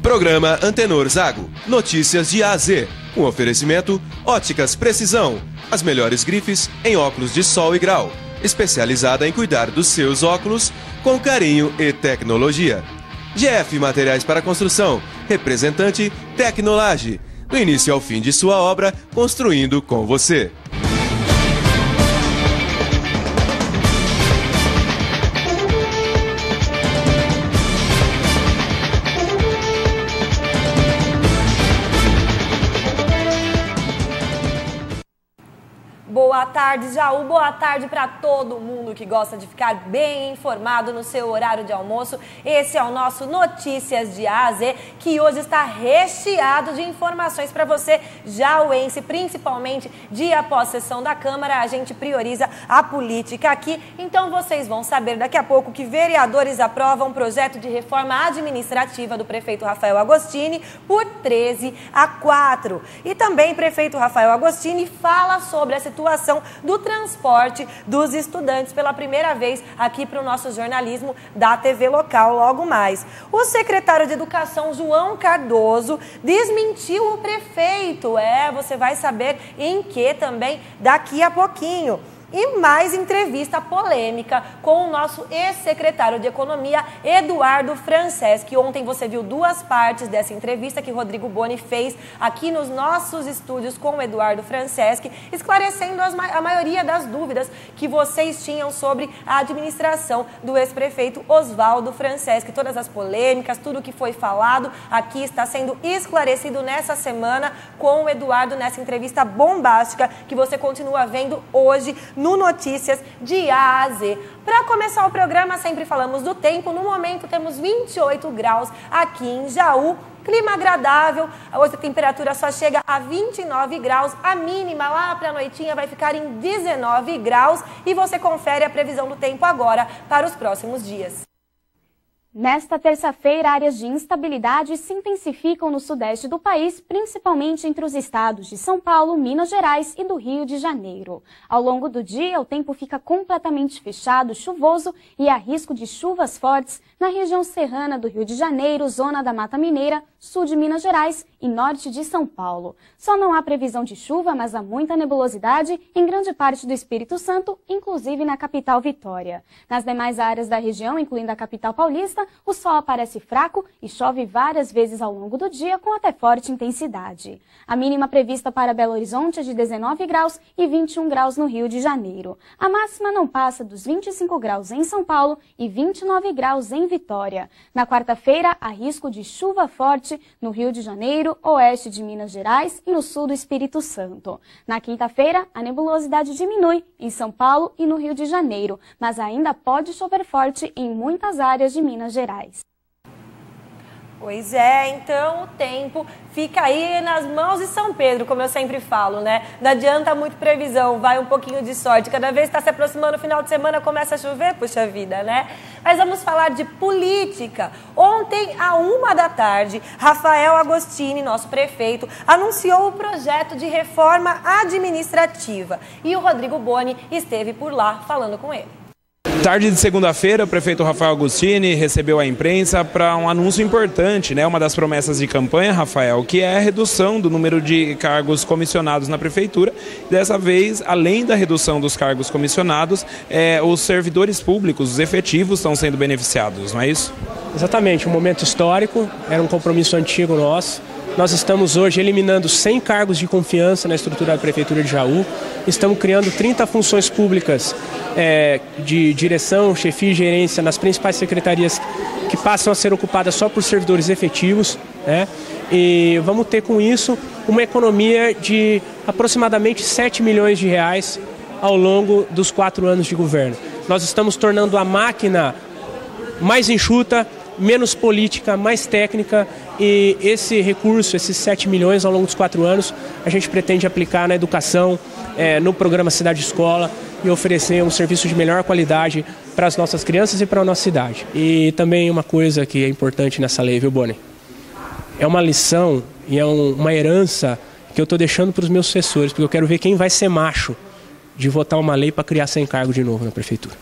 Programa Antenor Zago. Notícias de A a Z. Com oferecimento Óticas Precisão. As melhores grifes em óculos de sol e grau. Especializada em cuidar dos seus óculos com carinho e tecnologia. GF Materiais para Construção. Representante Tecnolage. Do início ao fim de sua obra, construindo com você. Boa tarde, Jaú. Boa tarde para todo mundo que gosta de ficar bem informado no seu horário de almoço. Esse é o nosso Notícias de A a Z, que hoje está recheado de informações para você, jauense, principalmente dia após sessão da Câmara. A gente prioriza a política aqui, então vocês vão saber daqui a pouco que vereadores aprovam um projeto de reforma administrativa do prefeito Rafael Agostini por 13-4. E também prefeito Rafael Agostini fala sobre a situação do transporte dos estudantes pela primeira vez aqui para o nosso jornalismo da TV local logo mais. O secretário de Educação, João Cardoso, desmentiu o prefeito. Você vai saber em que também daqui a pouquinho. E mais entrevista polêmica com o nosso ex-secretário de Economia, Eduardo Franceschi. Ontem você viu duas partes dessa entrevista que Rodrigo Boni fez aqui nos nossos estúdios com o Eduardo Franceschi, esclarecendo a maioria das dúvidas que vocês tinham sobre a administração do ex-prefeito Oswaldo Franceschi. Todas as polêmicas, tudo que foi falado aqui está sendo esclarecido nessa semana com o Eduardo nessa entrevista bombástica que você continua vendo hoje no Notícias de A a Z. Para começar o programa, sempre falamos do tempo. No momento temos 28 graus aqui em Jaú. Clima agradável, hoje a temperatura só chega a 29 graus, a mínima lá para a noitinha vai ficar em 19 graus e você confere a previsão do tempo agora para os próximos dias. Nesta terça-feira, áreas de instabilidade se intensificam no sudeste do país, principalmente entre os estados de São Paulo, Minas Gerais e do Rio de Janeiro. Ao longo do dia, o tempo fica completamente fechado, chuvoso e há risco de chuvas fortes na região serrana do Rio de Janeiro, zona da Mata Mineira, sul de Minas Gerais e norte de São Paulo. Só não há previsão de chuva, mas há muita nebulosidade em grande parte do Espírito Santo, inclusive na capital Vitória. Nas demais áreas da região, incluindo a capital paulista, o sol aparece fraco e chove várias vezes ao longo do dia com até forte intensidade. A mínima prevista para Belo Horizonte é de 19 graus e 21 graus no Rio de Janeiro. A máxima não passa dos 25 graus em São Paulo e 29 graus em Vitória. Na quarta-feira, há risco de chuva forte no Rio de Janeiro, oeste de Minas Gerais e no sul do Espírito Santo. Na quinta-feira, a nebulosidade diminui em São Paulo e no Rio de Janeiro, mas ainda pode chover forte em muitas áreas de Minas Gerais. Pois é, então o tempo fica aí nas mãos de São Pedro, como eu sempre falo, né? Não adianta muito previsão, vai um pouquinho de sorte. Cada vez está se aproximando o final de semana, começa a chover, puxa vida, né? Mas vamos falar de política. Ontem, à 13h, Rafael Agostini, nosso prefeito, anunciou o projeto de reforma administrativa. E o Rodrigo Boni esteve por lá falando com ele. Tarde de segunda-feira, o prefeito Rafael Agostini recebeu a imprensa para um anúncio importante, né? Uma das promessas de campanha, Rafael, que é a redução do número de cargos comissionados na prefeitura. Dessa vez, além da redução dos cargos comissionados, os servidores públicos, os efetivos, estão sendo beneficiados, não é isso? Exatamente, um momento histórico, era um compromisso antigo nosso. Nós estamos hoje eliminando 100 cargos de confiança na estrutura da Prefeitura de Jaú. Estamos criando 30 funções públicas de direção, chefia e gerência nas principais secretarias que passam a ser ocupadas só por servidores efetivos, né? E vamos ter com isso uma economia de aproximadamente 7 milhões de reais ao longo dos 4 anos de governo. Nós estamos tornando a máquina mais enxuta, menos política, mais técnica, e esse recurso, esses 7 milhões ao longo dos 4 anos, a gente pretende aplicar na educação, no programa Cidade Escola e oferecer um serviço de melhor qualidade para as nossas crianças e para a nossa cidade. E também uma coisa que é importante nessa lei, viu, Boni? É uma lição e é uma herança que eu estou deixando para os meus sucessores, porque eu quero ver quem vai ser macho de votar uma lei para criar 100 cargos de novo na prefeitura.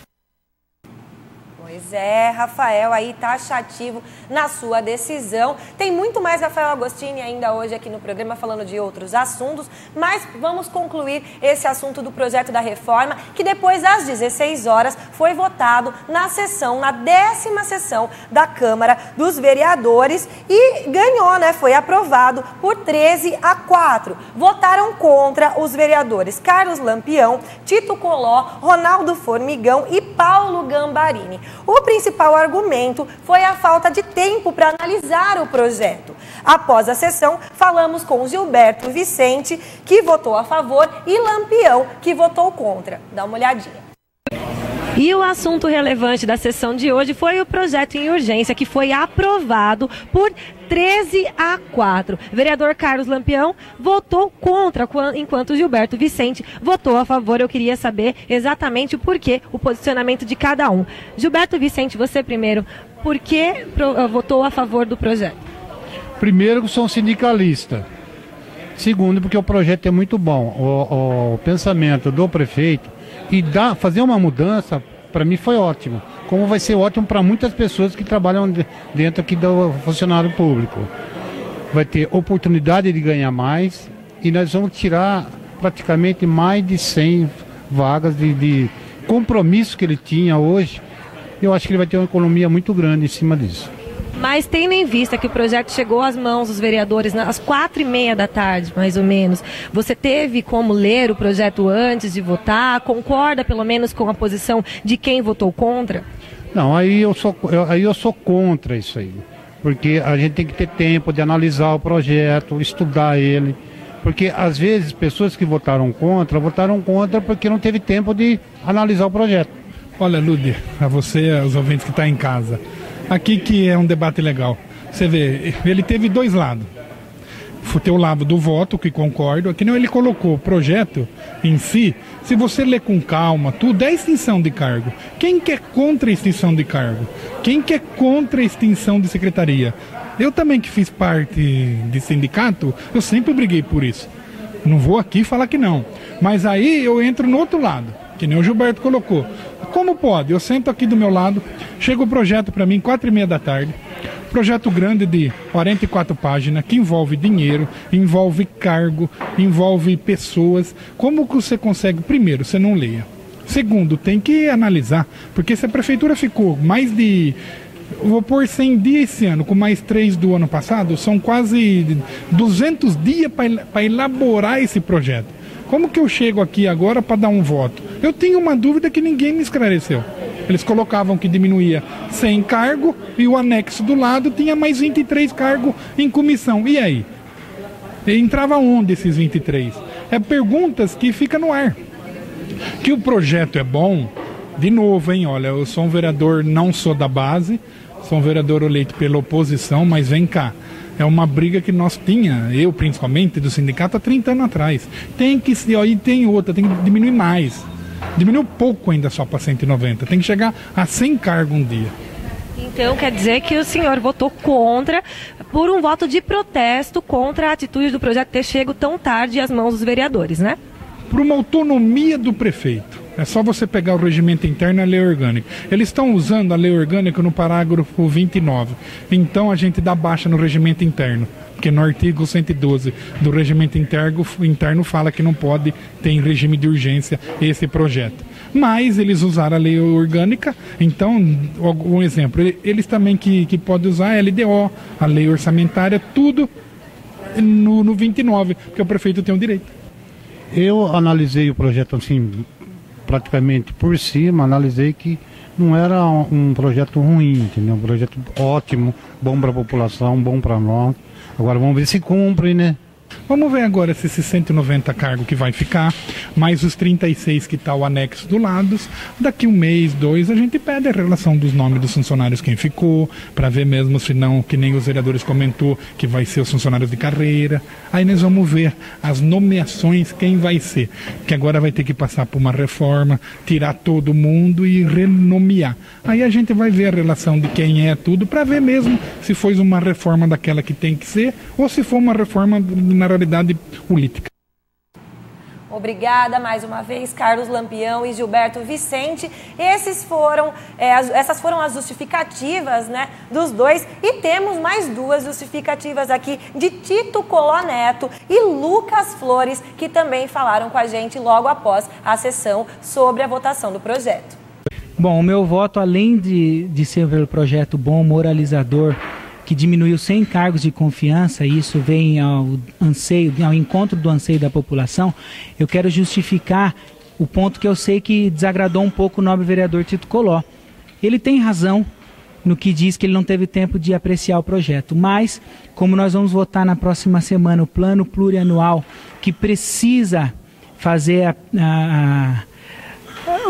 Pois é, Rafael aí taxativo na sua decisão. Tem muito mais Rafael Agostini ainda hoje aqui no programa falando de outros assuntos, mas vamos concluir esse assunto do projeto da reforma, que depois das 16 horas foi votado na 10ª sessão da Câmara dos Vereadores e ganhou, né? Foi aprovado por 13-4. Votaram contra os vereadores Carlos Lampião, Tito Coló, Ronaldo Formigão e Paulo Gambarini. O principal argumento foi a falta de tempo para analisar o projeto. Após a sessão, falamos com Gilberto Vicente, que votou a favor, e Lampião, que votou contra. Dá uma olhadinha. E o assunto relevante da sessão de hoje foi o projeto em urgência, que foi aprovado por 13-4. O vereador Carlos Lampião votou contra, enquanto Gilberto Vicente votou a favor. Eu queria saber exatamente o porquê, o posicionamento de cada um. Gilberto Vicente, você primeiro, por que votou a favor do projeto? Primeiro, sou sindicalista. Segundo, porque o projeto é muito bom. O pensamento do prefeito e fazer uma mudança, para mim, foi ótimo. Como vai ser ótimo para muitas pessoas que trabalham dentro aqui do funcionário público. Vai ter oportunidade de ganhar mais e nós vamos tirar praticamente mais de 100 vagas de compromisso que ele tinha hoje. Eu acho que ele vai ter uma economia muito grande em cima disso. Mas tendo em vista que o projeto chegou às mãos dos vereadores às 4h30 da tarde, mais ou menos, você teve como ler o projeto antes de votar? Concorda pelo menos com a posição de quem votou contra? Não, aí eu sou contra isso aí. Porque a gente tem que ter tempo de analisar o projeto, estudar ele. Porque às vezes pessoas que votaram contra porque não teve tempo de analisar o projeto. Olha, Lúdia, a você, aos ouvintes que estão em casa, aqui que é um debate legal. Você vê, ele teve dois lados. Tem o lado do voto, que concordo, aqui não, ele colocou o projeto em si. Se você ler com calma, tudo é extinção de cargo. Quem que é contra a extinção de cargo? Quem que é contra a extinção de secretaria? Eu também, que fiz parte de sindicato, eu sempre briguei por isso. Não vou aqui falar que não. Mas aí eu entro no outro lado, que nem o Gilberto colocou. Como pode? Eu sento aqui do meu lado, chega o projeto para mim, 4h30 da tarde. Projeto grande de 44 páginas, que envolve dinheiro, envolve cargo, envolve pessoas. Como que você consegue? Primeiro, você não leia. Segundo, tem que analisar, porque se a prefeitura ficou mais de... Vou pôr 100 dias esse ano, com mais 3 do ano passado, são quase 200 dias para elaborar esse projeto. Como que eu chego aqui agora para dar um voto? Eu tenho uma dúvida que ninguém me esclareceu. Eles colocavam que diminuía 100 cargos e o anexo do lado tinha mais 23 cargos em comissão. E aí? Entrava onde esses 23? É perguntas que ficam no ar. Que o projeto é bom, de novo, hein? Olha, eu sou um vereador, não sou da base, sou um vereador eleito pela oposição, mas vem cá. É uma briga que nós eu principalmente, do sindicato há 30 anos atrás. Tem que ser, e tem outra, tem que diminuir mais. Diminuiu pouco ainda só para 190, tem que chegar a 100 cargos um dia. Então quer dizer que o senhor votou contra, por um voto de protesto contra a atitude do projeto ter chego tão tarde às mãos dos vereadores, né? Por uma autonomia do prefeito. É só você pegar o regimento interno e a lei orgânica. Eles estão usando a lei orgânica no parágrafo 29. Então a gente dá baixa no regimento interno. Porque no artigo 112 do regimento interno fala que não pode ter em regime de urgência esse projeto. Mas eles usaram a lei orgânica, então, um exemplo, eles também que podem usar a LDO, a lei orçamentária, tudo no 29, porque o prefeito tem o direito. Eu analisei o projeto assim, praticamente por cima, analisei que não era um projeto ruim, entendeu? Um projeto ótimo, bom para a população, bom para nós. Agora vamos ver se cumpre, né? Vamos ver agora se esses 190 cargos que vai ficar, mais os 36 que está o anexo do lado. Daqui 1 mês, 2, a gente pede a relação dos nomes dos funcionários, quem ficou, para ver mesmo se não, que nem os vereadores comentou, que vai ser os funcionários de carreira. Aí nós vamos ver as nomeações, quem vai ser. Que agora vai ter que passar por uma reforma, tirar todo mundo e renomear. Aí a gente vai ver a relação de quem é tudo, para ver mesmo se foi uma reforma daquela que tem que ser, ou se for uma reforma na realidade política. Obrigada mais uma vez, Carlos Lampião e Gilberto Vicente. Essas foram as justificativas, né, dos dois. E temos mais duas justificativas aqui de Tito Coló Neto e Lucas Flores, que também falaram com a gente logo após a sessão sobre a votação do projeto. Bom, o meu voto, além de ser pelo projeto bom, moralizador, que diminuiu 100 cargos de confiança, e isso vem ao encontro do anseio da população, eu quero justificar o ponto que eu sei que desagradou um pouco o nobre vereador Tito Coló. Ele tem razão no que diz que ele não teve tempo de apreciar o projeto, mas como nós vamos votar na próxima semana o plano plurianual, que precisa fazer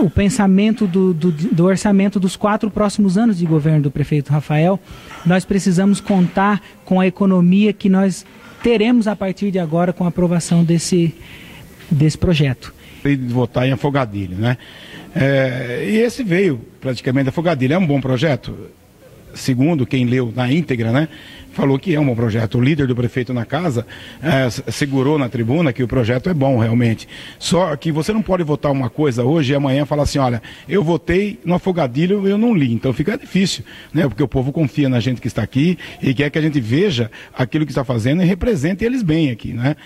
o pensamento do orçamento dos 4 próximos anos de governo do prefeito Rafael, nós precisamos contar com a economia que nós teremos a partir de agora com a aprovação desse projeto. De votar em Afogadilho, né? E esse veio praticamente Afogadilho. É um bom projeto? Segundo quem leu na íntegra, né? Falou que é um bom projeto. O líder do prefeito na casa segurou na tribuna que o projeto é bom, realmente. Só que você não pode votar uma coisa hoje e amanhã falar assim, olha, eu votei no Afogadilho e eu não li. Então fica difícil, né? Porque o povo confia na gente que está aqui e quer que a gente veja aquilo que está fazendo e represente eles bem aqui, né?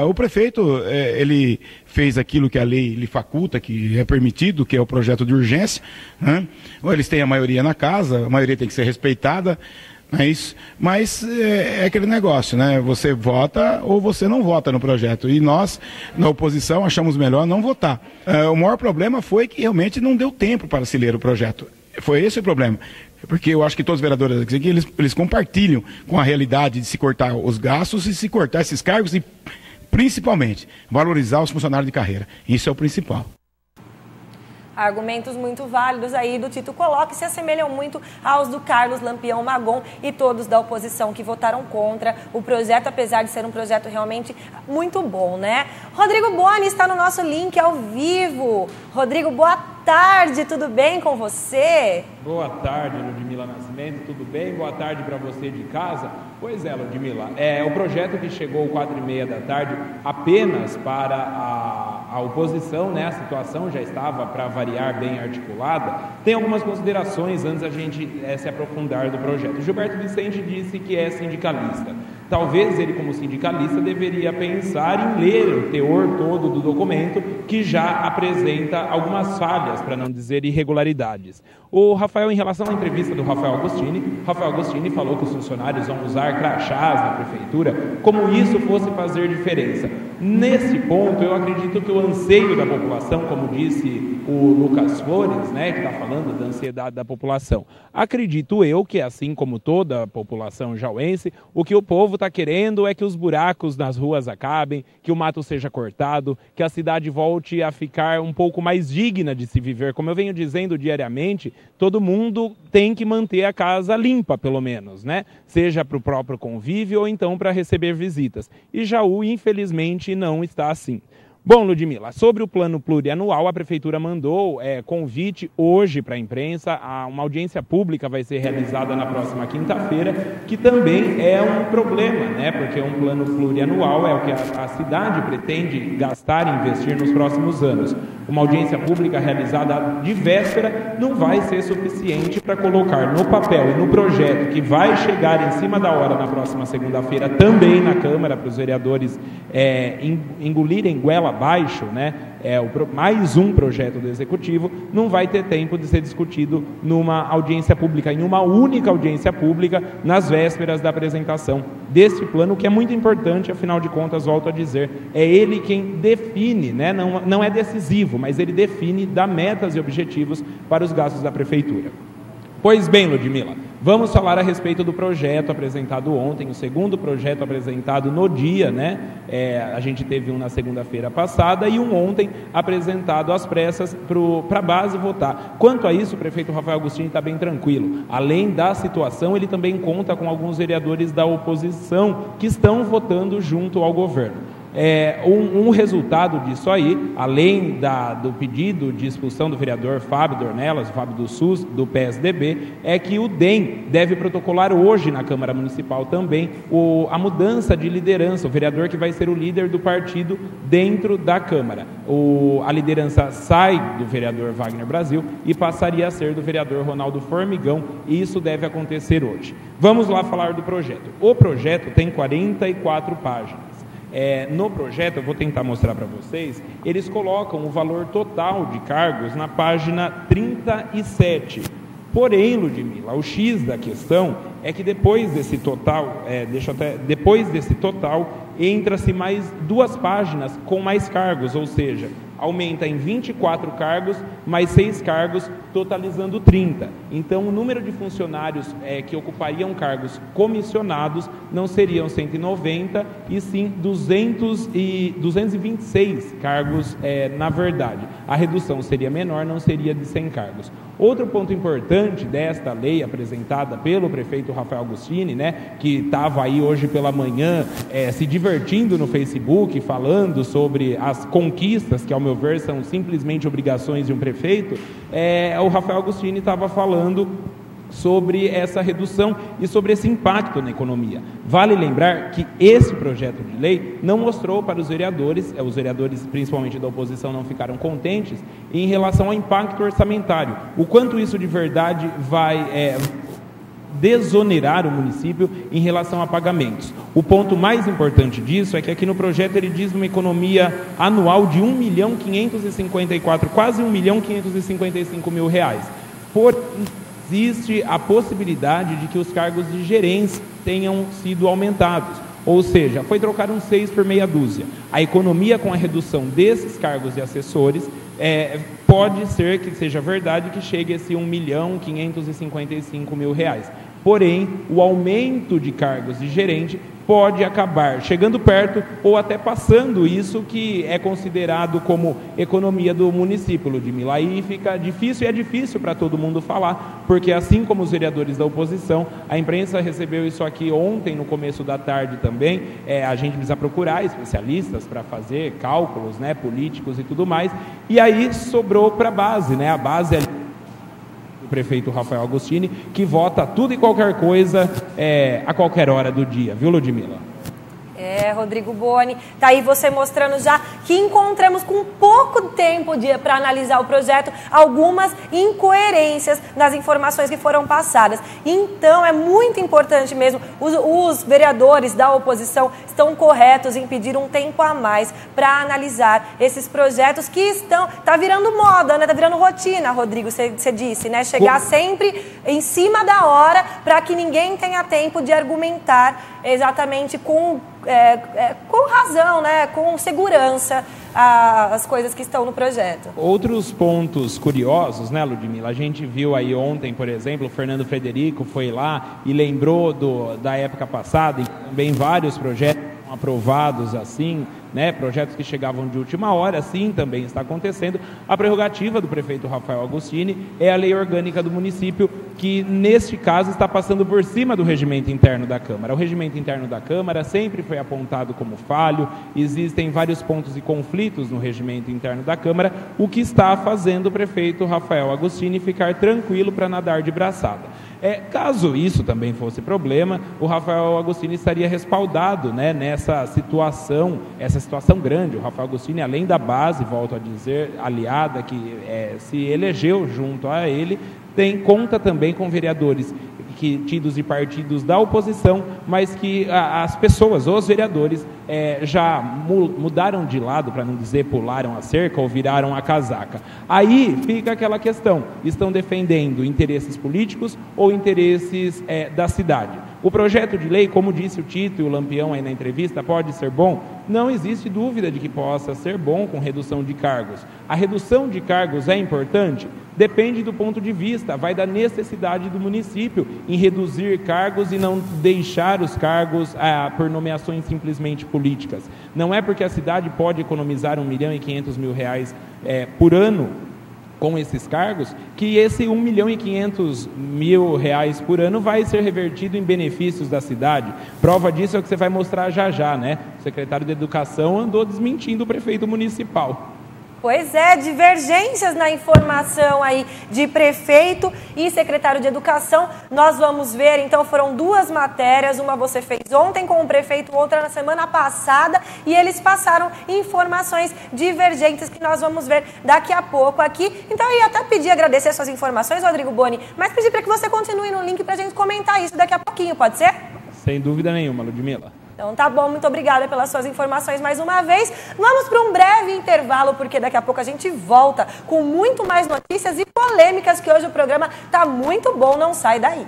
O prefeito, ele fez aquilo que a lei lhe faculta, que é permitido, que é o projeto de urgência, né? Eles têm a maioria na casa, a maioria tem que ser respeitada. Mas é aquele negócio, né? Você vota ou você não vota no projeto. E nós, na oposição, achamos melhor não votar. O maior problema foi que realmente não deu tempo para se ler o projeto. Foi esse o problema. Porque eu acho que todos os vereadores aqui, eles compartilham com a realidade de se cortar os gastos e se cortar esses cargos e, principalmente, valorizar os funcionários de carreira. Isso é o principal. Argumentos muito válidos aí do Tito Coló, que se assemelham muito aos do Carlos Lampião Magon e todos da oposição que votaram contra o projeto, apesar de ser um projeto realmente muito bom, né? Rodrigo Boni está no nosso link ao vivo. Rodrigo, boa tarde, tudo bem com você? Boa tarde, Ludmila Nascimento, tudo bem? Boa tarde para você de casa. Pois é, Ludmila, o projeto que chegou às 4h30 da tarde apenas para a oposição, né? A situação já estava, para variar, bem articulada. Tem algumas considerações antes da gente se aprofundar do projeto. O Gilberto Vicente disse que é sindicalista. Talvez ele, como sindicalista, deveria pensar em ler o teor todo do documento, que já apresenta algumas falhas, para não dizer irregularidades. O Rafael, em relação à entrevista do Rafael Agostini falou que os funcionários vão usar crachás na prefeitura, como isso fosse fazer diferença. Nesse ponto, eu acredito que o anseio da população, como disse o Lucas Flores, né, que está falando da ansiedade da população, acredito eu que, assim como toda a população jauense, o que o povo está querendo é que os buracos nas ruas acabem, que o mato seja cortado, que a cidade volte a ficar um pouco mais digna de se viver. Como eu venho dizendo diariamente, todo mundo tem que manter a casa limpa, pelo menos, né? Seja para o próprio convívio ou então para receber visitas. E Jaú, infelizmente, não está assim. Bom, Ludmila, sobre o plano plurianual, a Prefeitura mandou convite hoje para a imprensa. Uma audiência pública vai ser realizada na próxima quinta-feira, que também é um problema, né? Porque um plano plurianual é o que a cidade pretende gastar e investir nos próximos anos. Uma audiência pública realizada de véspera não vai ser suficiente para colocar no papel e no projeto, que vai chegar em cima da hora na próxima segunda-feira, também na Câmara, para os vereadores engolirem goela abaixo, né? Mais um projeto do Executivo, não vai ter tempo de ser discutido numa audiência pública, em uma única audiência pública, nas vésperas da apresentação desse plano, que é muito importante, afinal de contas, volto a dizer, é ele quem define, né? Não é decisivo, mas ele define, dá metas e objetivos para os gastos da Prefeitura. Pois bem, Ludmila, vamos falar a respeito do projeto apresentado ontem, o segundo projeto apresentado no dia, né? A gente teve um na segunda-feira passada e um ontem apresentado às pressas para a base votar. Quanto a isso, o prefeito Rafael Agostini está bem tranquilo. Além da situação, ele também conta com alguns vereadores da oposição que estão votando junto ao governo. Um resultado disso aí, além do pedido de expulsão do vereador Fábio Dornelas, o Fábio do SUS, do PSDB, é que o DEM deve protocolar hoje na Câmara Municipal também a mudança de liderança, o vereador que vai ser o líder do partido dentro da Câmara. A liderança sai do vereador Wagner Brasil e passaria a ser do vereador Ronaldo Formigão, e isso deve acontecer hoje. Vamos lá falar do projeto. O projeto tem 44 páginas. No projeto, eu vou tentar mostrar para vocês, eles colocam o valor total de cargos na página 37. Porém, Ludmila, o X da questão é que depois desse total, entra-se mais 2 páginas com mais cargos, ou seja, aumenta em 24 cargos, mais 6 cargos, totalizando 30. Então, o número de funcionários que ocupariam cargos comissionados não seriam 190, e sim 226 cargos, na verdade. A redução seria menor, não seria de 100 cargos. Outro ponto importante desta lei apresentada pelo prefeito Rafael Agostini, que estava aí hoje pela manhã se divertindo no Facebook, falando sobre as conquistas, que ao meu ver são simplesmente obrigações de um prefeito, o Rafael Agostini estava falando sobre essa redução e sobre esse impacto na economia. Vale lembrar que esse projeto de lei não mostrou para os vereadores principalmente da oposição não ficaram contentes em relação ao impacto orçamentário, o quanto isso de verdade vai desonerar o município em relação a pagamentos. O ponto mais importante disso é que aqui no projeto ele diz uma economia anual de quase R$1.555.000. Existe a possibilidade de que os cargos de gerência tenham sido aumentados, ou seja, foi trocar um 6 por meia dúzia. A economia com a redução desses cargos de assessores pode ser que seja verdade que chegue a esse R$1.555.000. Porém, o aumento de cargos de gerente pode acabar chegando perto ou até passando isso que é considerado como economia do município, Ludmila. Aí fica difícil, e é difícil para todo mundo falar, porque assim como os vereadores da oposição, a imprensa recebeu isso aqui ontem, no começo da tarde também, a gente precisa procurar especialistas para fazer cálculos, políticos e tudo mais, e aí sobrou para a base, a base é do prefeito Rafael Agostini, que vota tudo e qualquer coisa a qualquer hora do dia, viu, Ludmila? Rodrigo Boni, tá aí você mostrando já que encontramos com pouco tempo para analisar o projeto algumas incoerências nas informações que foram passadas. Então, é muito importante mesmo, os vereadores da oposição estão corretos em pedir um tempo a mais para analisar esses projetos que tá virando moda, tá virando rotina, Rodrigo, você disse, chegar sempre em cima da hora para que ninguém tenha tempo de argumentar exatamente com razão, com segurança as coisas que estão no projeto. Outros pontos curiosos, Ludmila? A gente viu aí ontem, por exemplo, o Fernando Frederico foi lá e lembrou da época passada, e também vários projetos aprovados assim, projetos que chegavam de última hora, assim também está acontecendo. A prerrogativa do prefeito Rafael Agostini é a lei orgânica do município, que neste caso está passando por cima do regimento interno da Câmara. O regimento interno da Câmara sempre foi apontado como falho, existem vários pontos e conflitos no regimento interno da Câmara, o que está fazendo o prefeito Rafael Agostini ficar tranquilo para nadar de braçada. Caso isso também fosse problema, o Rafael Agostini estaria respaldado nessa situação, essa situação grande. O Rafael Agostini, além da base, volto a dizer, aliada, que se elegeu junto a ele, conta também com vereadores tidos de partidos da oposição, mas que as pessoas, os vereadores, já mudaram de lado, para não dizer pularam a cerca ou viraram a casaca. Aí fica aquela questão, estão defendendo interesses políticos ou interesses da cidade? O projeto de lei, como disse o Tito e o Lampião aí na entrevista, pode ser bom? Não existe dúvida de que possa ser bom com redução de cargos. A redução de cargos é importante? Depende do ponto de vista, vai da necessidade do município em reduzir cargos e não deixar os cargos por nomeações simplesmente políticas. Não é porque a cidade pode economizar R$1.500.000 por ano com esses cargos, que esse R$1.500.000 por ano vai ser revertido em benefícios da cidade. Prova disso é o que você vai mostrar já, né? O secretário de Educação andou desmentindo o prefeito municipal. Pois é, divergências na informação aí de prefeito e secretário de Educação. Nós vamos ver, então foram duas matérias, uma você fez ontem com o prefeito, outra na semana passada, e eles passaram informações divergentes que nós vamos ver daqui a pouco aqui. Então eu ia até pedir, agradecer as suas informações, Rodrigo Boni, mas pedir para que você continue no link para a gente comentar isso daqui a pouquinho, pode ser? Sem dúvida nenhuma, Ludmila. Então tá bom, muito obrigada pelas suas informações mais uma vez. Vamos para um breve intervalo, porque daqui a pouco a gente volta com muito mais notícias e polêmicas, que hoje o programa tá muito bom, não sai daí.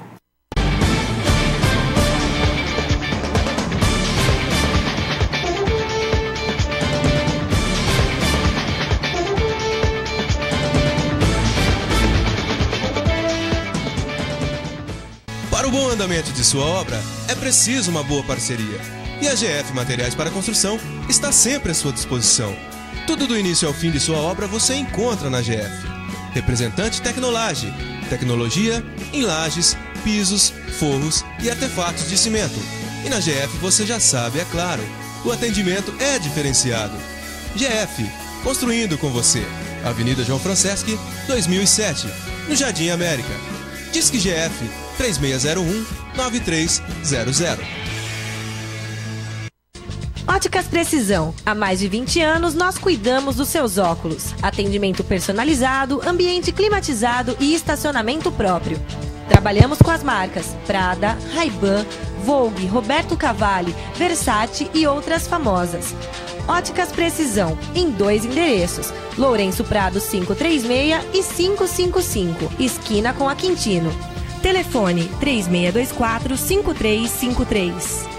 Para o bom andamento de sua obra, é preciso uma boa parceria. E a GF Materiais para Construção está sempre à sua disposição. Tudo do início ao fim de sua obra você encontra na GF. Representante Tecnolage. Tecnologia em lajes, pisos, forros e artefatos de cimento. E na GF você já sabe, é claro, o atendimento é diferenciado. GF, construindo com você. Avenida João Franceschi, 2007, no Jardim América. Disque GF 3601-9300. Óticas Precisão. Há mais de 20 anos nós cuidamos dos seus óculos. Atendimento personalizado, ambiente climatizado e estacionamento próprio. Trabalhamos com as marcas Prada, Ray-Ban, Vogue, Roberto Cavalli, Versace e outras famosas. Óticas Precisão, em 2 endereços, Lourenço Prado 536 e 555, esquina com a Quintino. Telefone 3624-5353.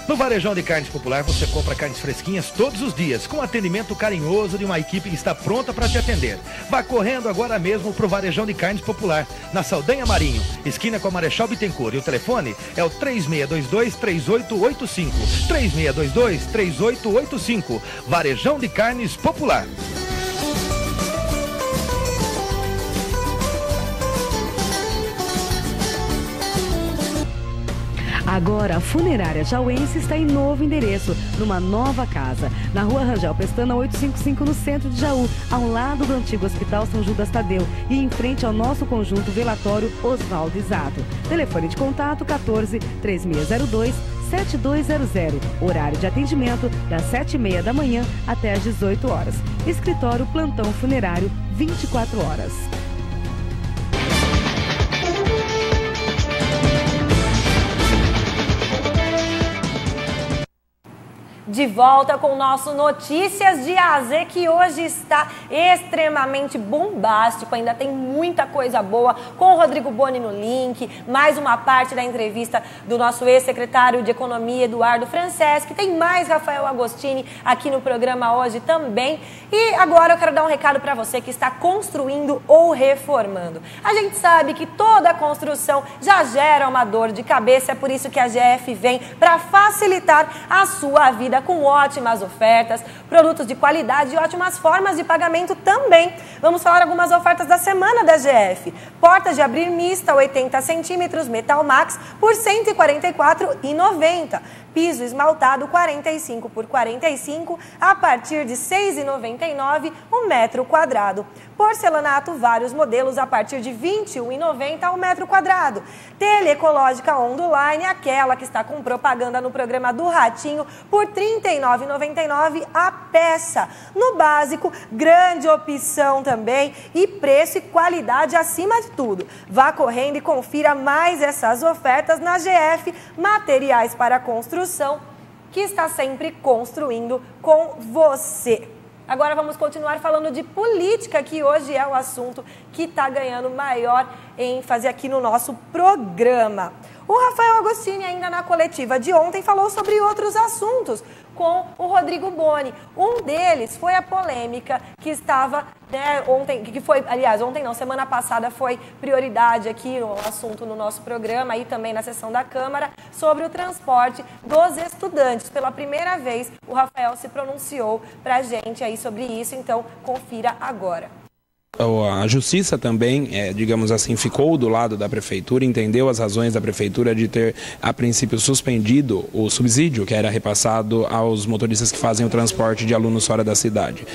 No Varejão de Carnes Popular você compra carnes fresquinhas todos os dias, com atendimento carinhoso de uma equipe que está pronta para te atender. Vá correndo agora mesmo para o Varejão de Carnes Popular, na Saldanha Marinho, esquina com a Marechal Bittencourt. E o telefone é o 3622-3885. 3622-3885. Varejão de Carnes Popular. Agora, a Funerária Jauense está em novo endereço, numa nova casa, na Rua Rangel Pestana 855, no centro de Jaú, ao lado do antigo Hospital São Judas Tadeu e em frente ao nosso conjunto velatório Oswaldo Isato. Telefone de contato 14-3602-7200. Horário de atendimento das 7h30 da manhã até às 18 horas. Escritório Plantão Funerário, 24 horas. De volta com o nosso Notícias de AZ, que hoje está extremamente bombástico. Ainda tem muita coisa boa com o Rodrigo Boni no link. Mais uma parte da entrevista do nosso ex-secretário de Economia, Eduardo Franceschi. Tem mais Rafael Agostini aqui no programa hoje também. E agora eu quero dar um recado para você que está construindo ou reformando. A gente sabe que toda construção já gera uma dor de cabeça. É por isso que a GF vem para facilitar a sua vida com ótimas ofertas, produtos de qualidade e ótimas formas de pagamento também. Vamos falar algumas ofertas da semana da GF. Portas de abrir mista 80 centímetros Metal Max por R$ 144,90. Piso esmaltado 45 por 45 a partir de R$ 6,99 o metro quadrado. Porcelanato vários modelos a partir de R$ 21,90 o metro quadrado. Telha ecológica Onduline, aquela que está com propaganda no programa do Ratinho, por R$ 39,99 a peça. No básico, grande opção também e preço e qualidade acima de tudo. Vá correndo e confira mais essas ofertas na GF Materiais para Construção, que está sempre construindo com você. Agora vamos continuar falando de política, que hoje é o assunto que está ganhando maior ênfase aqui no nosso programa. O Rafael Agostini, ainda na coletiva de ontem, falou sobre outros assuntos com o Rodrigo Boni. Um deles foi a polêmica que estava, ontem, que foi, aliás, ontem não, semana passada foi prioridade aqui no assunto no nosso programa e também na sessão da Câmara, sobre o transporte dos estudantes. Pela primeira vez, o Rafael se pronunciou para a gente aí sobre isso, então confira agora. A Justiça também, digamos assim, ficou do lado da Prefeitura, entendeu as razões da Prefeitura de ter, a princípio, suspendido o subsídio que era repassado aos motoristas que fazem o transporte de alunos fora da cidade.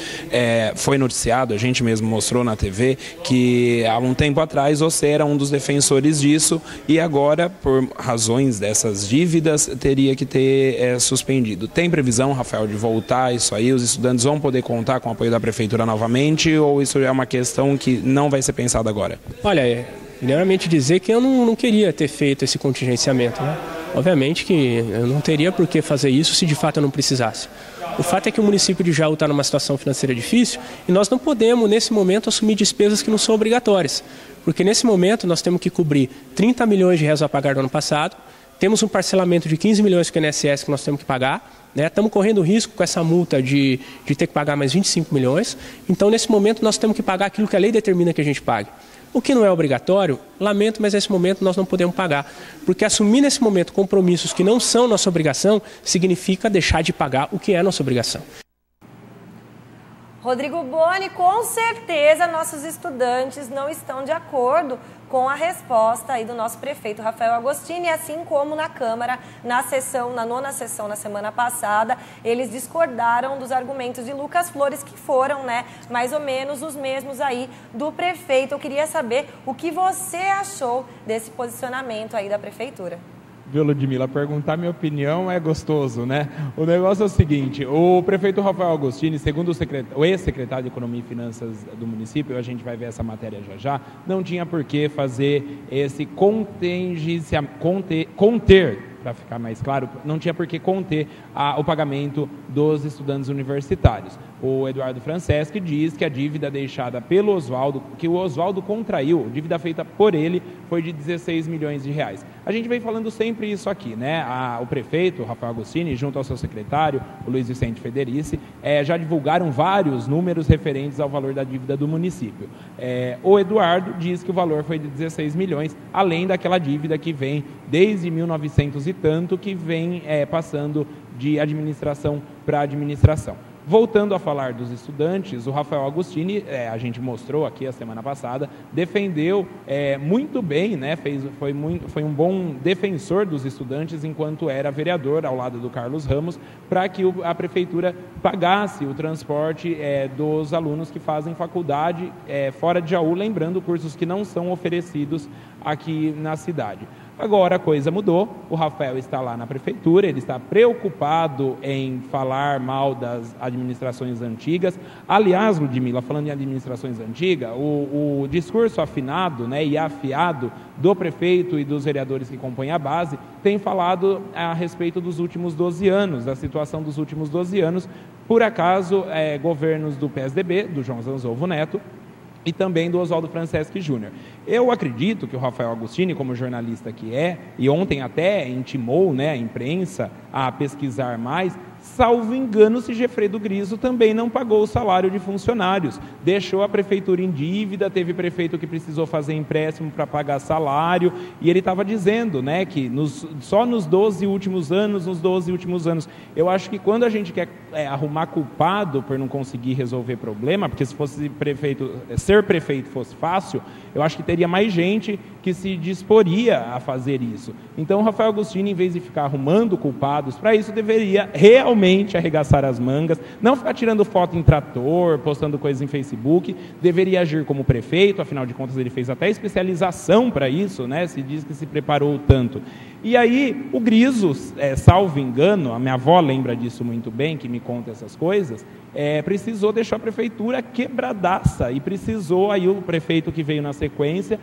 Foi noticiado, a gente mesmo mostrou na TV, que há um tempo atrás você era um dos defensores disso e agora, por razões dessas dívidas, teria que ter suspendido. Tem previsão, Rafael, de voltar isso aí? Os estudantes vão poder contar com o apoio da Prefeitura novamente ou isso é uma questão que não vai ser pensada agora? Olha, primeiramente dizer que eu não queria ter feito esse contingenciamento, né? Obviamente que eu não teria por que fazer isso se de fato eu não precisasse. O fato é que o município de Jaú está numa situação financeira difícil e nós não podemos, nesse momento, assumir despesas que não são obrigatórias. Porque nesse momento nós temos que cobrir 30 milhões de reais a pagar do ano passado, temos um parcelamento de 15 milhões com o INSS que nós temos que pagar, né? Estamos correndo risco com essa multa de ter que pagar mais 25 milhões. Então, nesse momento, nós temos que pagar aquilo que a lei determina que a gente pague. O que não é obrigatório, lamento, mas nesse momento nós não podemos pagar. Porque assumir nesse momento compromissos que não são nossa obrigação, significa deixar de pagar o que é nossa obrigação. Rodrigo Boni, com certeza nossos estudantes não estão de acordo com a resposta aí do nosso prefeito Rafael Agostini, assim como na Câmara, na nona sessão na semana passada, eles discordaram dos argumentos de Lucas Flores, que foram, né, mais ou menos os mesmos aí do prefeito. Eu queria saber o que você achou desse posicionamento aí da prefeitura. Viu, Ludmila, perguntar minha opinião é gostoso, né? O negócio é o seguinte, o prefeito Rafael Agostini, segundo o ex-secretário de Economia e Finanças do município, a gente vai ver essa matéria já, não tinha por que fazer esse conter, para ficar mais claro, não tinha por que conter o pagamento dos estudantes universitários. O Eduardo Franceschi diz que a dívida deixada pelo Oswaldo, que o Oswaldo contraiu, dívida feita por ele, foi de 16 milhões de reais. A gente vem falando sempre isso aqui, né? O prefeito, Rafael Agostini, junto ao seu secretário, o Luiz Vicente Federici, já divulgaram vários números referentes ao valor da dívida do município. O Eduardo diz que o valor foi de 16 milhões, além daquela dívida que vem desde 1900 e tanto, que vem passando de administração para administração. Voltando a falar dos estudantes, o Rafael Agostini, a gente mostrou aqui a semana passada, defendeu muito bem, né? Foi um bom defensor dos estudantes enquanto era vereador ao lado do Carlos Ramos, para que a prefeitura pagasse o transporte dos alunos que fazem faculdade fora de Jaú, lembrando cursos que não são oferecidos aqui na cidade. Agora a coisa mudou, o Rafael está lá na prefeitura, ele está preocupado em falar mal das administrações antigas. Aliás, Ludmila, falando em administrações antigas, o discurso afinado, né, e afiado do prefeito e dos vereadores que compõem a base tem falado a respeito dos últimos 12 anos, da situação dos últimos 12 anos, por acaso governos do PSDB, do João Zanzolvo Neto, e também do Oswaldo Franceschi Júnior. Eu acredito que o Rafael Agostini, como jornalista que e ontem até intimou, né, a imprensa a pesquisar mais, salvo engano, se Gefredo Griso também não pagou o salário de funcionários, deixou a prefeitura em dívida, teve prefeito que precisou fazer empréstimo para pagar salário, e ele estava dizendo, né, que só nos 12 últimos anos, eu acho que quando a gente quer arrumar culpado por não conseguir resolver problema, porque se fosse ser prefeito fosse fácil, eu acho que teria mais gente que se disporia a fazer isso. Então o Rafael Agostini, em vez de ficar arrumando culpados para isso, deveria realmente arregaçar as mangas, não ficar tirando foto em trator, postando coisas em Facebook, deveria agir como prefeito, afinal de contas ele fez até especialização para isso, né? Se diz que se preparou tanto. E aí o Griso, salvo engano, a minha avó lembra disso muito bem, que me conta essas coisas, precisou deixar a prefeitura quebradaça, e precisou aí o prefeito que veio na sequência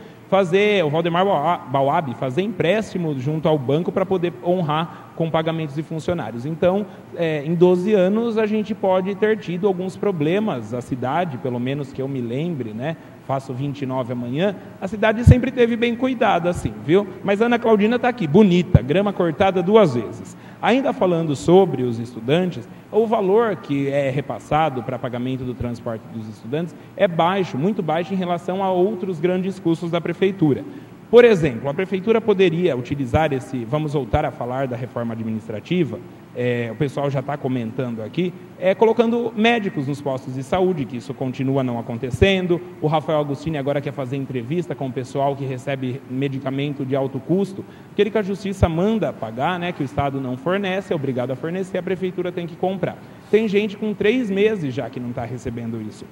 o Valdemar Bauab, fazer empréstimo junto ao banco para poder honrar com pagamentos de funcionários. Então, em 12 anos, a gente pode ter tido alguns problemas, a cidade, pelo menos que eu me lembre, né? Faço 29 amanhã, a cidade sempre teve bem cuidada, assim, viu? Mas a Ana Claudina está aqui, bonita, grama cortada 2 vezes. Ainda falando sobre os estudantes, o valor que é repassado para pagamento do transporte dos estudantes é baixo, muito baixo em relação a outros grandes custos da prefeitura. Por exemplo, a Prefeitura poderia utilizar vamos voltar a falar da reforma administrativa, o pessoal já está comentando aqui, colocando médicos nos postos de saúde, que isso continua não acontecendo. O Rafael Agostini agora quer fazer entrevista com o pessoal que recebe medicamento de alto custo, aquele que a Justiça manda pagar, né, que o Estado não fornece, é obrigado a fornecer, a Prefeitura tem que comprar. Tem gente com 3 meses já que não está recebendo isso.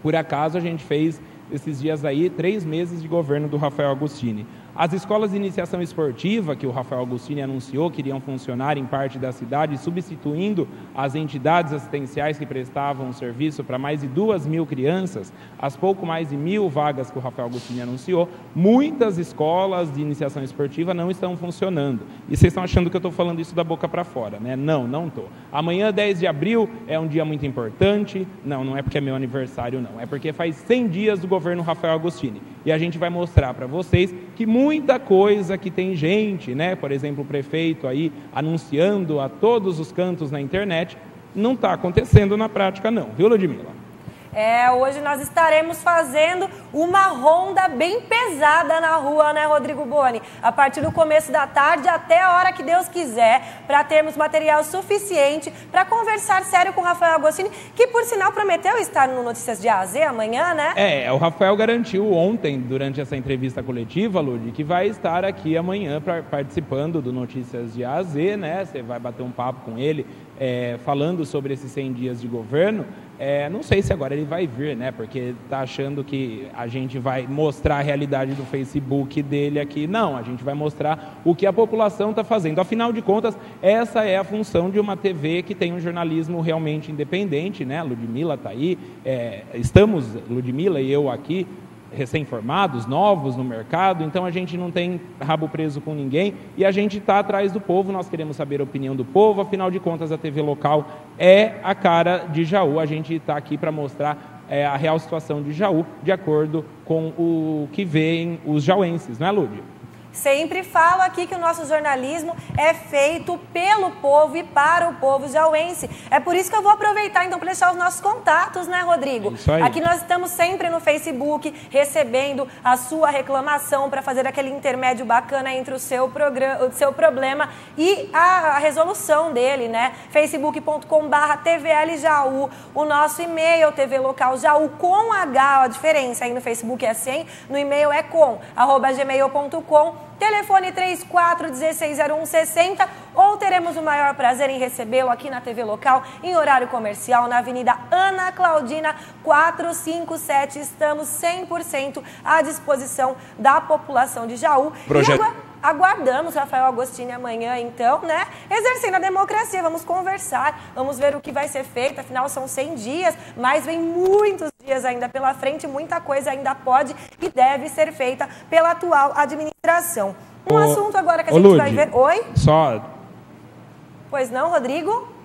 Por acaso a gente fez esses dias aí 3 meses de governo do Rafael Agostini. As escolas de iniciação esportiva, que o Rafael Agostini anunciou que iriam funcionar em parte da cidade, substituindo as entidades assistenciais que prestavam serviço para mais de 2.000 crianças, as pouco mais de 1.000 vagas que o Rafael Agostini anunciou, muitas escolas de iniciação esportiva não estão funcionando. E vocês estão achando que eu estou falando isso da boca para fora, né? Não estou. Amanhã, 10 de abril, é um dia muito importante. Não é porque é meu aniversário, não. É porque faz 100 dias do governo Rafael Agostini. E a gente vai mostrar para vocês que muita coisa que tem gente, né? Por exemplo, o prefeito aí anunciando a todos os cantos na internet, não está acontecendo na prática não, viu, Ludmila? Hoje nós estaremos fazendo uma ronda bem pesada na rua, né, Rodrigo Boni? A partir do começo da tarde até a hora que Deus quiser, para termos material suficiente para conversar sério com o Rafael Agostini, que por sinal prometeu estar no Notícias de AZ amanhã, né? O Rafael garantiu ontem, durante essa entrevista coletiva, Lud, que vai estar aqui amanhã participando do Notícias de AZ, né? Você vai bater um papo com ele, falando sobre esses 100 dias de governo. Não sei se agora ele vai vir, né? Porque está achando que a gente vai mostrar a realidade do Facebook dele aqui. Não, a gente vai mostrar o que a população está fazendo. Afinal de contas, essa é a função de uma TV que tem um jornalismo realmente independente, né? A Ludmila está aí, estamos, Ludmila e eu aqui, recém-formados, novos no mercado, então a gente não tem rabo preso com ninguém e a gente está atrás do povo, nós queremos saber a opinião do povo, afinal de contas a TV local é a cara de Jaú, a gente está aqui para mostrar a real situação de Jaú, de acordo com o que veem os jauenses, não é, Lúdia? Sempre falo aqui que o nosso jornalismo é feito pelo povo e para o povo jauense. É por isso que eu vou aproveitar então para deixar os nossos contatos, né, Rodrigo? Isso aí. Aqui nós estamos sempre no Facebook recebendo a sua reclamação para fazer aquele intermédio bacana entre o seu problema e a resolução dele, né? facebook.com/tvljaú, o nosso e-mail tvlocaljaú com H, a diferença aí no Facebook é sem, no e-mail é com@gmail.com. Telefone 34160160 ou teremos o maior prazer em recebê-lo aqui na TV Local, em horário comercial, na Avenida Ana Claudina 457. Estamos 100% à disposição da população de Jaú. Aguardamos Rafael Agostini amanhã, então, né? Exercendo a democracia, vamos conversar, vamos ver o que vai ser feito, afinal são 100 dias, mas vem muitos dias ainda pela frente, muita coisa ainda pode e deve ser feita pela atual administração. Assunto agora que a gente Lud, vai ver... Oi? Pois não, Rodrigo?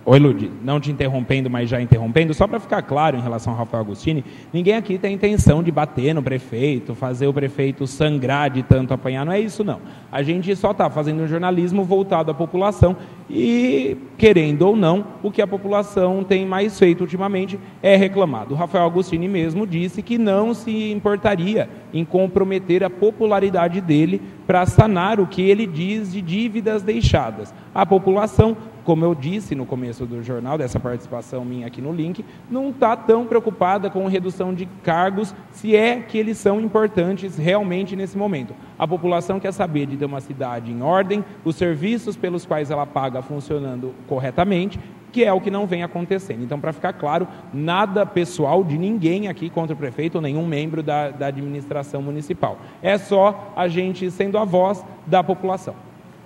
Oi, Lud, não te interrompendo, mas já interrompendo, só para ficar claro em relação ao Rafael Agostini, ninguém aqui tem intenção de bater no prefeito, fazer o prefeito sangrar de tanto apanhar, não é isso não. A gente só está fazendo um jornalismo voltado à população e, querendo ou não, o que a população tem mais feito ultimamente é reclamado. O Rafael Agostini mesmo disse que não se importaria em comprometer a popularidade dele para sanar o que ele diz de dívidas deixadas. A população, como eu disse no começo do jornal, dessa participação minha aqui no link, não está tão preocupada com redução de cargos, se é que eles são importantes realmente nesse momento. A população quer saber de ter uma cidade em ordem, os serviços pelos quais ela paga funcionando corretamente, que é o que não vem acontecendo. Então, para ficar claro, nada pessoal de ninguém aqui contra o prefeito ou nenhum membro da administração municipal. É só a gente sendo a voz da população.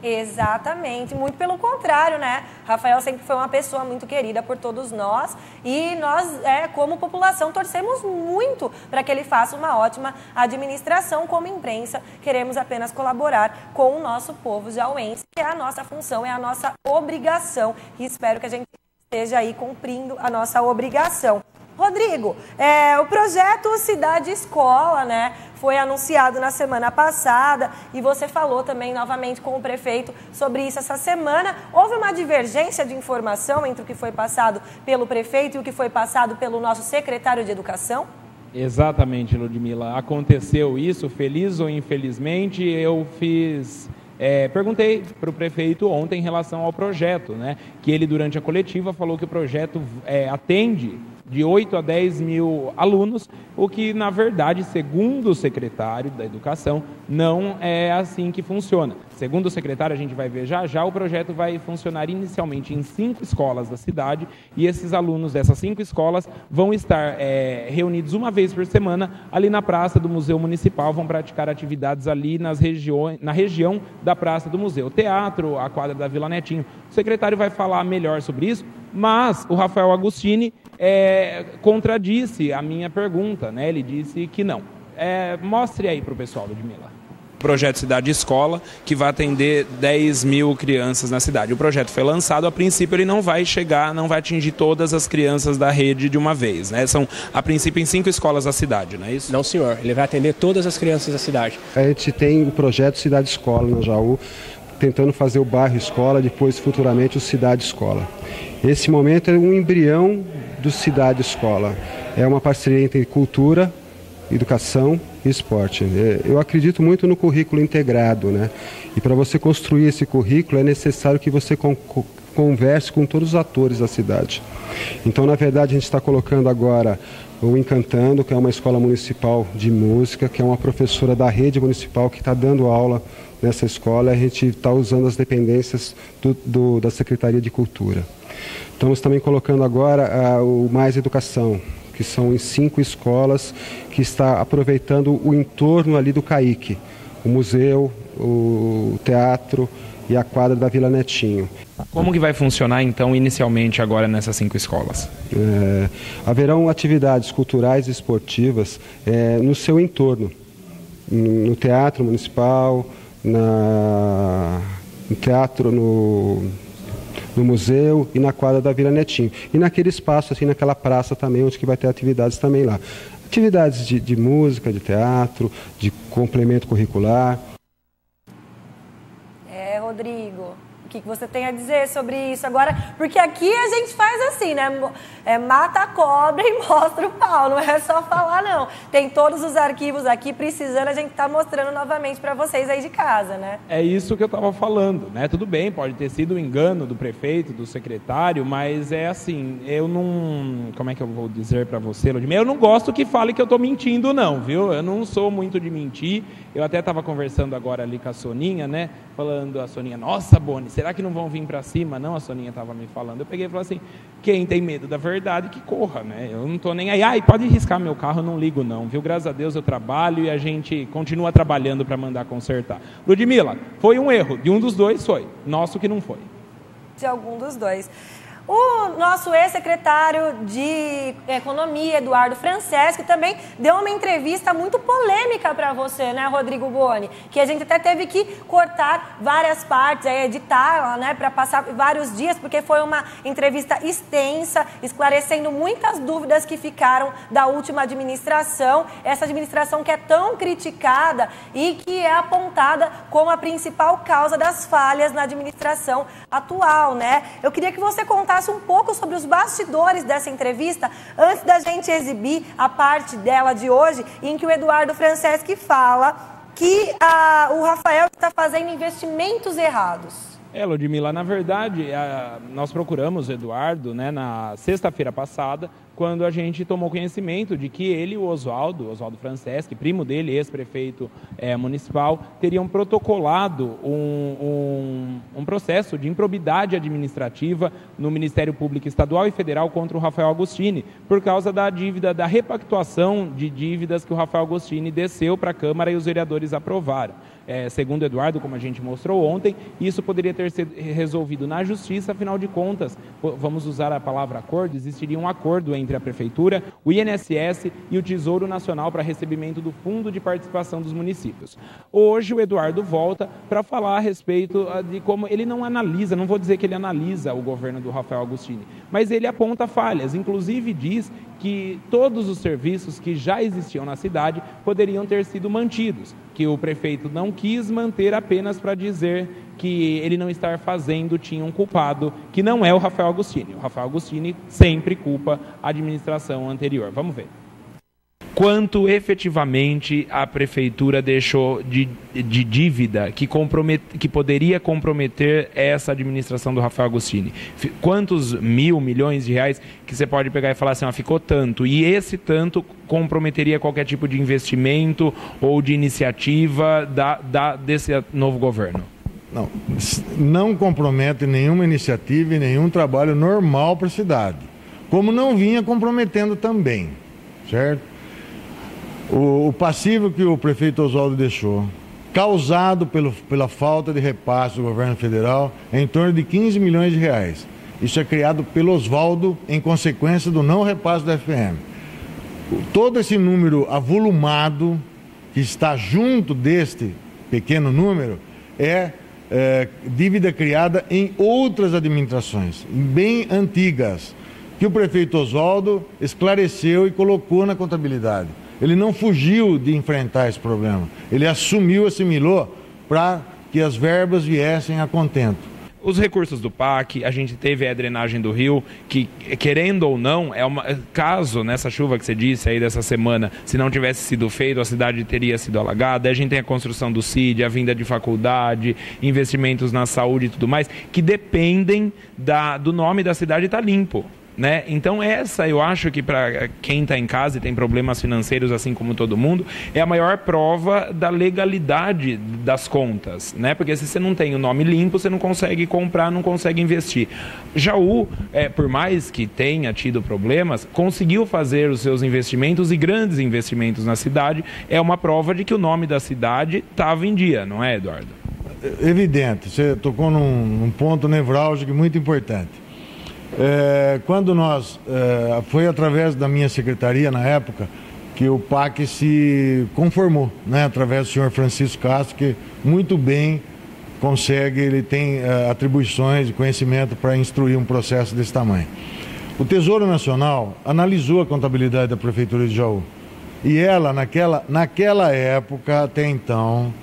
Exatamente, muito pelo contrário, né? Rafael sempre foi uma pessoa muito querida por todos nós e nós, como população, torcemos muito para que ele faça uma ótima administração. Como imprensa, queremos apenas colaborar com o nosso povo jauense, que é a nossa função, é a nossa obrigação e espero que a gente esteja aí cumprindo a nossa obrigação. Rodrigo, o projeto Cidade Escola, né, foi anunciado na semana passada e você falou também novamente com o prefeito sobre isso essa semana. Houve uma divergência de informação entre o que foi passado pelo prefeito e o que foi passado pelo nosso secretário de Educação? Exatamente, Ludmila. Aconteceu isso, feliz ou infelizmente, eu perguntei para o prefeito ontem em relação ao projeto, né? Que ele, durante a coletiva, falou que o projeto atende de 8 a 10 mil alunos, o que, na verdade, segundo o secretário da Educação, não é assim que funciona. Segundo o secretário, a gente vai ver já, o projeto vai funcionar inicialmente em 5 escolas da cidade, e esses alunos dessas 5 escolas vão estar reunidos uma vez por semana ali na praça do Museu Municipal, vão praticar atividades ali na região da praça do museu, teatro, a quadra da Vila Netinho. O secretário vai falar melhor sobre isso, mas o Rafael Agostini contradisse a minha pergunta, né? Ele disse que não. Mostre aí para o pessoal, Ludmila. Projeto Cidade Escola, que vai atender 10 mil crianças na cidade. O projeto foi lançado, a princípio ele não vai atingir todas as crianças da rede de uma vez, né? São, a princípio, em 5 escolas da cidade, não é isso? Não, senhor. Ele vai atender todas as crianças da cidade. A gente tem o projeto Cidade Escola no Jaú, tentando fazer o bairro escola, depois futuramente o Cidade Escola. Esse momento é um embrião do Cidade Escola. É uma parceria entre cultura, educação e esporte. Eu acredito muito no currículo integrado, né? E para você construir esse currículo é necessário que você converse com todos os atores da cidade. Então, na verdade, a gente está colocando agora o Encantando, que é uma escola municipal de música, que é uma professora da rede municipal que está dando aula nessa escola. A gente está usando as dependências da Secretaria de Cultura. Estamos também colocando agora o Mais Educação, que são em 5 escolas, que está aproveitando o entorno ali do CAIC, o museu, o teatro e a quadra da Vila Netinho. Como que vai funcionar, então, inicialmente agora nessas 5 escolas? Haverão atividades culturais e esportivas no seu entorno, no teatro municipal, no teatro, no museu e na quadra da Vila Netinho. E naquele espaço, assim, naquela praça também, onde que vai ter atividades também lá. Atividades de música, de teatro, de complemento curricular. Rodrigo, o que você tem a dizer sobre isso agora? Porque aqui a gente faz assim, né? Mata a cobra e mostra o pau, não é só falar, não. Tem todos os arquivos aqui, precisando, a gente tá mostrando novamente para vocês aí de casa, né? É isso que eu tava falando, né? Tudo bem, pode ter sido um engano do prefeito, do secretário, mas é assim, eu não... Como é que eu vou dizer para você, Ludmila? Eu não gosto que fale que eu tô mentindo, não, viu? Eu não sou muito de mentir. Eu até tava conversando agora ali com a Soninha, né? Falando a Soninha, nossa, Boni, será que não vão vir para cima? Não, a Soninha estava me falando. Eu peguei e falei assim, quem tem medo da verdade, que corra, né? Eu não estou nem aí. Ai, pode riscar meu carro, eu não ligo não, viu? Graças a Deus eu trabalho e a gente continua trabalhando para mandar consertar. Ludmila, foi um erro. De um dos dois foi. Nosso que não foi. De algum dos dois. O nosso ex-secretário de Economia, Eduardo Franceschi, também deu uma entrevista muito polêmica para você, né, Rodrigo Boni? Que a gente até teve que cortar várias partes, editar, né, para passar vários dias, porque foi uma entrevista extensa, esclarecendo muitas dúvidas que ficaram da última administração. Essa administração que é tão criticada e que é apontada como a principal causa das falhas na administração atual, né? Eu queria que você contasse um pouco sobre os bastidores dessa entrevista, antes da gente exibir a parte dela de hoje, em que o Eduardo Franceschi fala que o Rafael está fazendo investimentos errados. Ludmila, na verdade, nós procuramos o Eduardo, né, na sexta-feira passada, quando a gente tomou conhecimento de que ele e o Oswaldo Franceschi, primo dele, ex-prefeito municipal, teriam protocolado um processo de improbidade administrativa no Ministério Público Estadual e Federal contra o Rafael Agostini, por causa da dívida, da repactuação de dívidas que o Rafael Agostini desceu para a Câmara e os vereadores aprovaram. Segundo Eduardo, como a gente mostrou ontem, isso poderia ter sido resolvido na Justiça, afinal de contas, vamos usar a palavra acordo, existiria um acordo entre a Prefeitura, o INSS e o Tesouro Nacional para recebimento do Fundo de Participação dos Municípios. Hoje o Eduardo volta para falar a respeito de como ele não analisa, não vou dizer que ele analisa o governo do Rafael Agostini, mas ele aponta falhas, inclusive diz que todos os serviços que já existiam na cidade poderiam ter sido mantidos, que o prefeito não quis manter apenas para dizer que ele não estar fazendo tinha um culpado, que não é o Rafael Agostini. O Rafael Agostini sempre culpa a administração anterior. Vamos ver. quanto efetivamente a prefeitura deixou de dívida que poderia comprometer essa administração do Rafael Agostini? Quantos milhões de reais que você pode pegar e falar assim, ficou tanto, e esse tanto comprometeria qualquer tipo de investimento ou de iniciativa desse novo governo? Não compromete nenhuma iniciativa e nenhum trabalho normal para a cidade, como não vinha comprometendo também, certo? O passivo que o prefeito Oswaldo deixou, causado pela falta de repasse do governo federal, é em torno de 15 milhões de reais. Isso é criado pelo Oswaldo em consequência do não repasse da FPM. Todo esse número avolumado que está junto deste pequeno número é dívida criada em outras administrações, bem antigas, que o prefeito Oswaldo esclareceu e colocou na contabilidade. Ele não fugiu de enfrentar esse problema, ele assimilou para que as verbas viessem a contento. Os recursos do PAC, a gente teve a drenagem do rio, que, querendo ou não, caso nessa chuva que você disse aí dessa semana, se não tivesse sido feito, a cidade teria sido alagada. A gente tem a construção do CID, a vinda de faculdade, investimentos na saúde e tudo mais, que dependem do nome da cidade estar limpo. Né? Então eu acho que para quem está em casa e tem problemas financeiros assim como todo mundo, é a maior prova da legalidade das contas, né? Porque se você não tem o nome limpo, você não consegue comprar, não consegue investir. Jaú, por mais que tenha tido problemas, conseguiu fazer os seus investimentos e grandes investimentos na cidade, é uma prova de que o nome da cidade estava em dia, não é, Eduardo? Evidente, você tocou num ponto nevrálgico muito importante. Quando foi através da minha secretaria na época que o PAC se conformou, né, através do senhor Francisco Castro, que muito bem ele tem atribuições e conhecimento para instruir um processo desse tamanho. O Tesouro Nacional analisou a contabilidade da Prefeitura de Jaú e ela, naquela época, até então,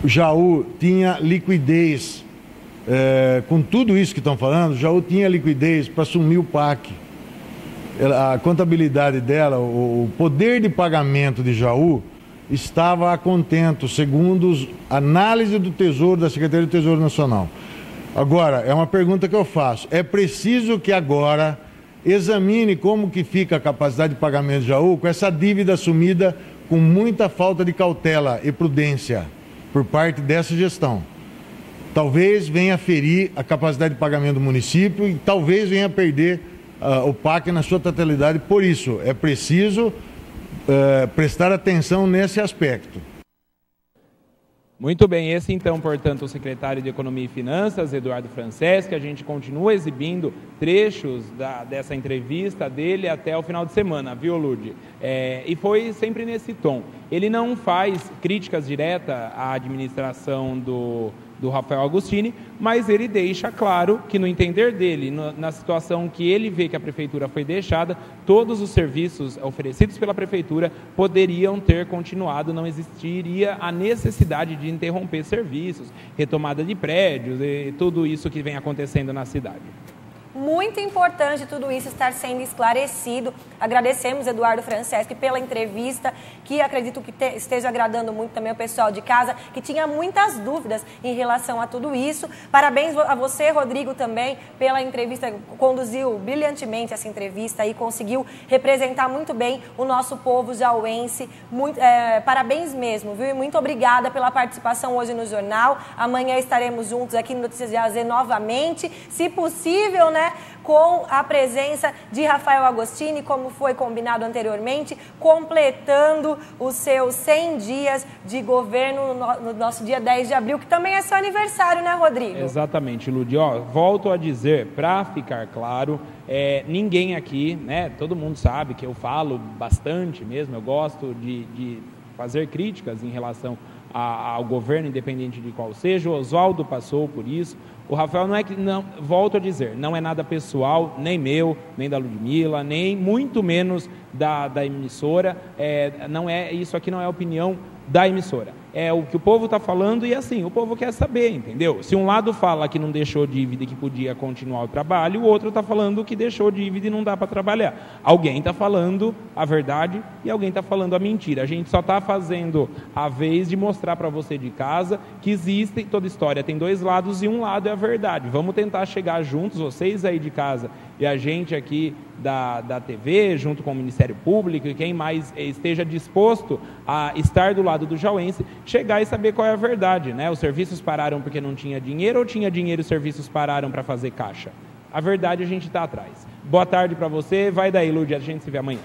Jaú tinha liquidez. Com tudo isso que estão falando, Jaú tinha liquidez para assumir o PAC. A contabilidade dela, o poder de pagamento de Jaú estava a contento, segundo a análise do Tesouro, da Secretaria do Tesouro Nacional. Agora, é uma pergunta que eu faço. É preciso que agora examine como que fica a capacidade de pagamento de Jaú com essa dívida assumida com muita falta de cautela e prudência por parte dessa gestão. Talvez venha ferir a capacidade de pagamento do município e talvez venha perder o PAC na sua totalidade. Por isso, é preciso prestar atenção nesse aspecto. Muito bem, esse então, portanto, o secretário de Economia e Finanças, Eduardo Franceschi. A gente continua exibindo trechos dessa entrevista dele até o final de semana, viu, Lud? E foi sempre nesse tom. Ele não faz críticas diretas à administração do Rafael Agostini, mas ele deixa claro que, no entender dele, na situação que ele vê que a prefeitura foi deixada, todos os serviços oferecidos pela prefeitura poderiam ter continuado, não existiria a necessidade de interromper serviços, retomada de prédios e tudo isso que vem acontecendo na cidade. Muito importante tudo isso estar sendo esclarecido. Agradecemos, Eduardo Franceschi, pela entrevista, que acredito que esteja agradando muito também o pessoal de casa, que tinha muitas dúvidas em relação a tudo isso. Parabéns a você, Rodrigo, também, pela entrevista. Conduziu brilhantemente essa entrevista e conseguiu representar muito bem o nosso povo jauense. Parabéns mesmo, viu? E muito obrigada pela participação hoje no jornal. Amanhã estaremos juntos aqui no Notícias de AZ novamente, se possível, né? Com a presença de Rafael Agostini, como foi combinado anteriormente, completando os seus 100 dias de governo no nosso dia 10 de abril, que também é seu aniversário, né, Rodrigo? Exatamente, Ludi. Volto a dizer, para ficar claro, ninguém aqui, né, todo mundo sabe que eu falo bastante mesmo, eu gosto de fazer críticas em relação ao governo, independente de qual seja. O Oswaldo passou por isso, O Rafael não é que, não, volto a dizer, não é nada pessoal, nem meu, nem da Ludmilla, nem muito menos da emissora. Não é, isso aqui não é opinião da emissora. É o que o povo está falando e assim, o povo quer saber, entendeu? Se um lado fala que não deixou dívida e que podia continuar o trabalho, o outro está falando que deixou dívida e não dá para trabalhar. Alguém está falando a verdade e alguém está falando a mentira. A gente só está fazendo a vez de mostrar para você de casa que existe, toda história tem dois lados e um lado é a verdade. Vamos tentar chegar juntos, vocês aí de casa e a gente aqui da TV, junto com o Ministério Público e quem mais esteja disposto a estar do lado do jauense, chegar e saber qual é a verdade, né? Os serviços pararam porque não tinha dinheiro ou tinha dinheiro e os serviços pararam para fazer caixa? A verdade a gente está atrás. Boa tarde para você, vai daí, Lud, a gente se vê amanhã.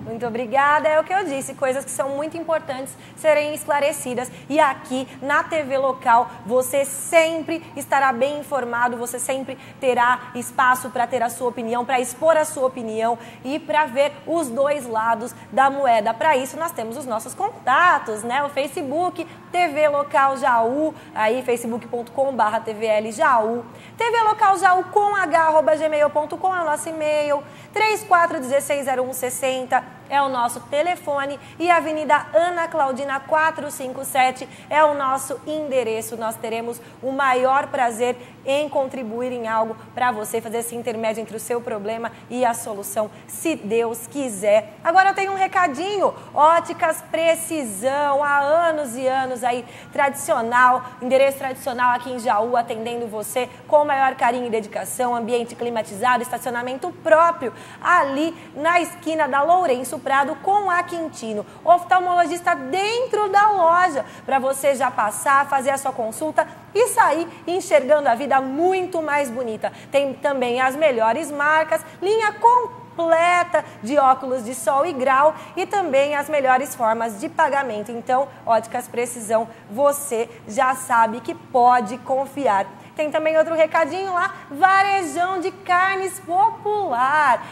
Muito obrigada, é o que eu disse, coisas que são muito importantes serem esclarecidas e aqui na TV local você sempre estará bem informado, você sempre terá espaço para ter a sua opinião, para expor a sua opinião e para ver os dois lados da moeda. Para isso nós temos os nossos contatos, né? O Facebook, TV Local Jaú, aí facebook.com/TVL Jaú, TV Local Jaú com h@gmail.com é o nosso e-mail, 34160160 é o nosso telefone e Avenida Ana Claudina 457 é o nosso endereço. Nós teremos o maior prazer em contribuir em algo para você, fazer esse intermédio entre o seu problema e a solução, se Deus quiser. Agora eu tenho um recadinho, Óticas Precisão, há anos e anos aí, tradicional, endereço tradicional aqui em Jaú, atendendo você com o maior carinho e dedicação, ambiente climatizado, estacionamento próprio, ali na esquina da Lourenço Prado com a Quintino. Oftalmologista dentro da loja, para você já passar, fazer a sua consulta e sair enxergando a vida muito mais bonita. Tem também as melhores marcas, linha completa de óculos de sol e grau e também as melhores formas de pagamento. Então, Óticas Precisão, você já sabe que pode confiar. Tem também outro recadinho lá, Varejão de Carnes Popular.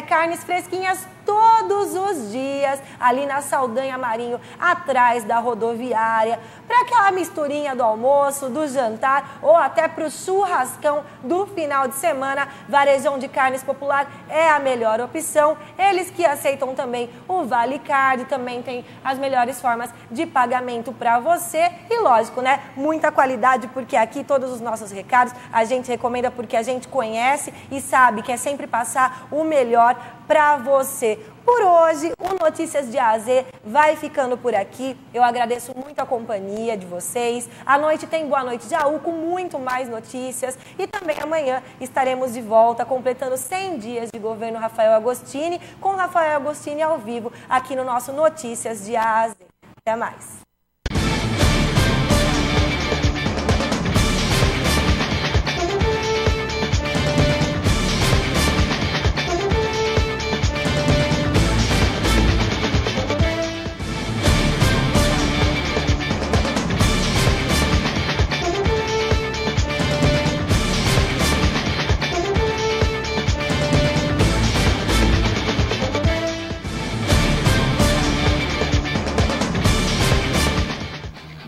Carnes fresquinhas todos os dias, ali na Saldanha Marinho, atrás da rodoviária, para aquela misturinha do almoço, do jantar ou até para o churrascão do final de semana. Varejão de Carnes Popular é a melhor opção. Eles que aceitam também o Vale Card, também tem as melhores formas de pagamento para você e lógico, né? Muita qualidade, porque aqui todos os nossos recados a gente recomenda porque a gente conhece e sabe que é sempre passar o melhor para você. Por hoje, o Notícias de A a Z vai ficando por aqui. Eu agradeço muito a companhia de vocês. À noite tem Boa Noite Jaú com muito mais notícias. E também amanhã estaremos de volta completando 100 dias de governo Rafael Agostini, com Rafael Agostini ao vivo aqui no nosso Notícias de A a Z. Até mais.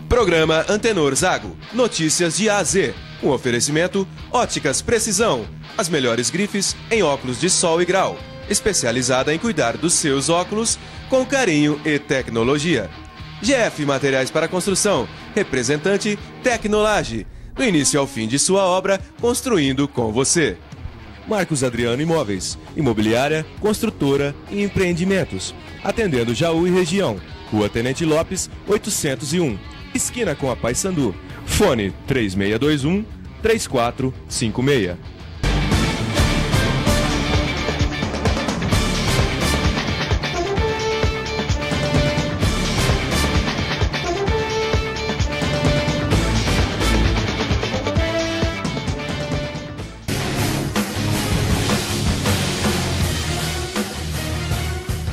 Programa Antenor Zago. Notícias de A a Z. Um oferecimento Óticas Precisão. As melhores grifes em óculos de sol e grau. Especializada em cuidar dos seus óculos com carinho e tecnologia. GF Materiais para Construção. Representante Tecnolage. Do início ao fim de sua obra, construindo com você. Marcos Adriano Imóveis. Imobiliária, construtora e empreendimentos. Atendendo Jaú e região. Rua Tenente Lopes, 801. Esquina com a Paysandu. Fone 3621-3456.